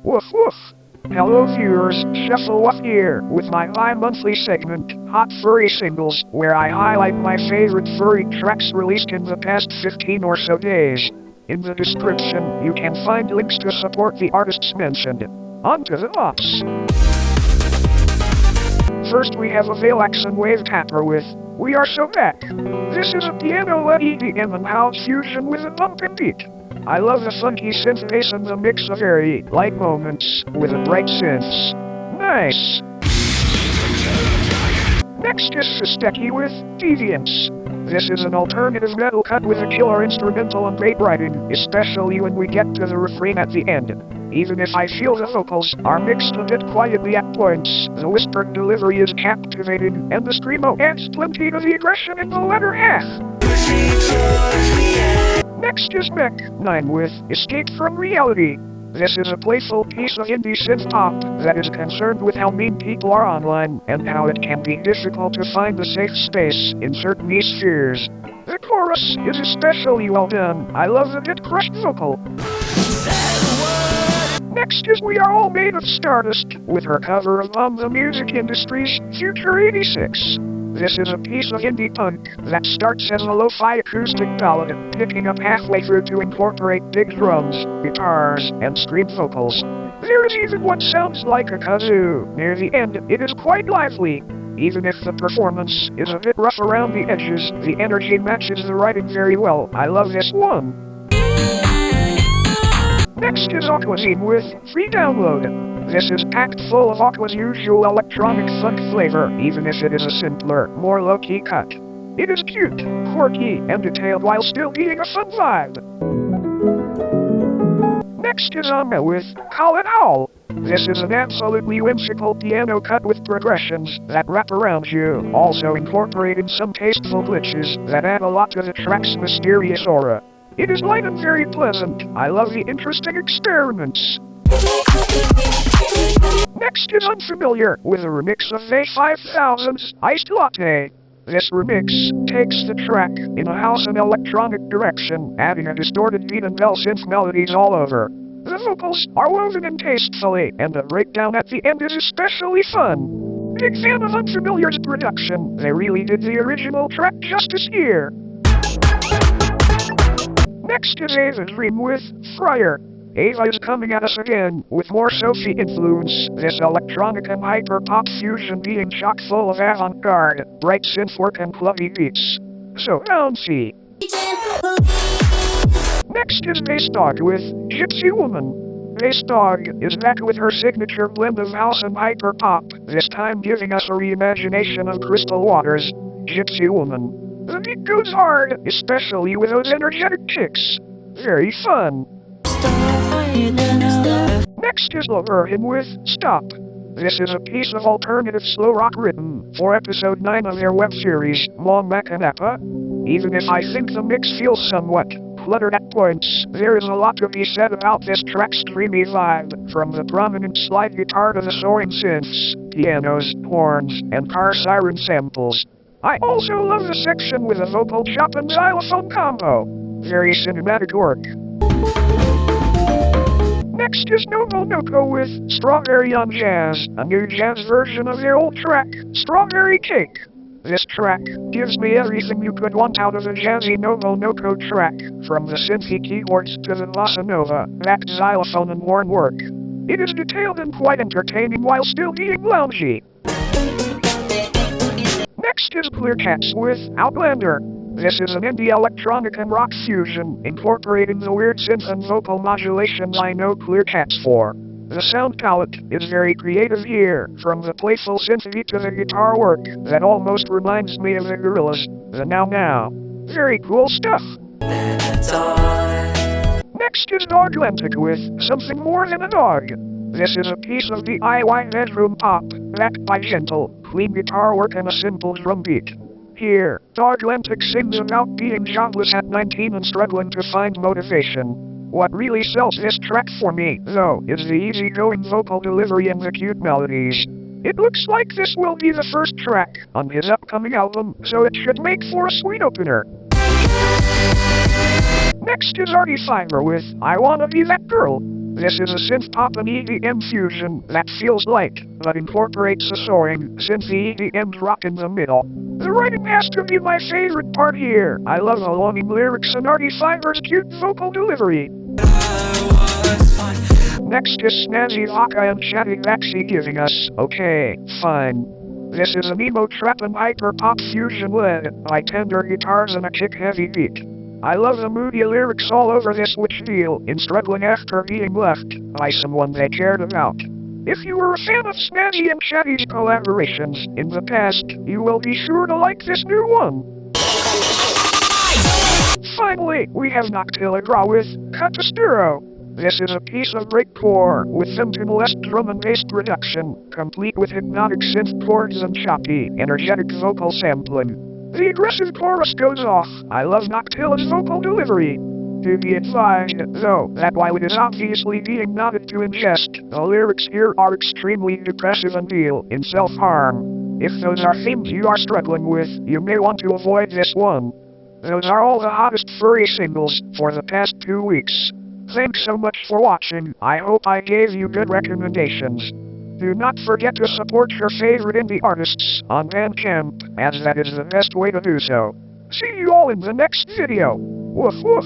Woof woof! Hello viewers, Shuffle Woof here, with my bi-monthly segment, Hot Furry Singles, where I highlight my favorite furry tracks released in the past 15 or so days. In the description, you can find links to support the artists mentioned. On to the box. First we have Availax and Wavetapper with We Are So Back. This is a piano-led EDM and house fusion with a bumping beat. I love the funky synth bass and the mix of very light moments with the bright synths. Nice! Next is cysteke with Deviants. This is an alternative metal cut with a killer instrumental and great writing, especially when we get to the refrain at the end. Even if I feel the vocals are mixed a bit quietly at points, the whispered delivery is captivating, and the screamo adds plenty to the aggression in the latter half. Next is Mech 9 with Escape from Reality. This is a playful piece of indie synth pop that is concerned with how mean people are online and how it can be difficult to find a safe space in certain niche spheres. The chorus is especially well done. I love the bit crushed vocal. Next is We Are All Made of Stardust, with her cover of the music industry's Future 86. This is a piece of indie punk that starts as a lo-fi acoustic ballad, picking up halfway through to incorporate big drums, guitars, and scream vocals. There is even what sounds like a kazoo near the end. It is quite lively. Even if the performance is a bit rough around the edges, the energy matches the writing very well. I love this one. Next is AQUASINE with Free Download. This is packed full of Aqua's usual electronic funk flavor, even if it is a simpler, more low-key cut. It is cute, quirky, and detailed while still being a fun vibe. Next is Ava with Coll and Howl. This is an absolutely whimsical piano cut with progressions that wrap around you, also incorporating some tasteful glitches that add a lot to the track's mysterious aura. It is light and very pleasant. I love the interesting experiments. Next is Unfamiliar, with a remix of A5000's Iced Latte. This remix takes the track in a house and electronic direction, adding a distorted beat and bell synth melodies all over. The vocals are woven in tastefully, and the breakdown at the end is especially fun. Big fan of Unfamiliar's production. They really did the original track justice here. Next is Ava Dream with Friar. Ava is coming at us again, with more Sophie influence, this electronic and hyperpop fusion being chock full of avant-garde, bright synth work and clubby beats. So bouncy. Next is BASSDOG with Gypsy Woman. BASSDOG is back with her signature blend of house and hyperpop, this time giving us a reimagination of Crystal Waters' Gypsy Woman. The beat goes hard, especially with those energetic kicks. Very fun. Next is labirhin with Stop. This is a piece of alternative slow rock written for episode 9 of their web series, Makanapa. Even if I think the mix feels somewhat cluttered at points, there is a lot to be said about this track's dreamy vibe, from the prominent slide guitar to the soaring synths, pianos, horns, and car siren samples. I also love the section with a vocal chop and xylophone combo. Very cinematic work. Next is Nobonoko with Strawberry on Jazz, a new jazz version of their old track, Strawberry Cake. This track gives me everything you could want out of a jazzy Nobonoko track, from the synthy keyboards to the bossa nova, backed xylophone and horn work. It is detailed and quite entertaining while still being loungy. Next is KLeAR with Outlander. This is an indie electronic and rock fusion, incorporating the weird synth and vocal modulations I know KLeAR for. The sound palette is very creative here, from the playful synth beat to the guitar work that almost reminds me of the Gorillaz, the Now Now. Very cool stuff. Next is Doglantic with Something More Than a Dog. This is a piece of DIY bedroom pop, backed by gentle, clean guitar work and a simple drum beat. Here, Doglantic sings about being jobless at 19 and struggling to find motivation. What really sells this track for me, though, is the easygoing vocal delivery and the cute melodies. It looks like this will be the first track on his upcoming album, so it should make for a sweet opener. Next is Artifyber with I Wanna Be That Girl. This is a synth-pop and EDM fusion that feels light, but incorporates a soaring, synthy EDM drop in the middle. The writing has to be my favorite part here. I love the longing lyrics and Artifyber's cute vocal delivery. Next is snazzyvaka and chattybaxi giving us, okay, fine. This is an emo trap and hyperpop fusion led by tender guitars and a kick-heavy beat. I love the moody lyrics all over this, which deal in struggling after being left by someone they cared about. If you were a fan of Snazzy and Chatty's collaborations in the past, you will be sure to like this new one. Finally, we have Noctilla Grah with STYRO. This is a piece of breakcore with symptom-less drum and bass production, complete with hypnotic synth chords and choppy, energetic vocal sampling. The aggressive chorus goes off. I love Noctilla's vocal delivery. To be advised, though, that while it is obviously being nodded to ingest, the lyrics here are extremely depressive and deal in self-harm. If those are themes you are struggling with, you may want to avoid this one. Those are all the hottest furry singles for the past 2 weeks. Thanks so much for watching. I hope I gave you good recommendations. Do not forget to support your favorite indie artists on Bandcamp, as that is the best way to do so. See you all in the next video. Woof woof.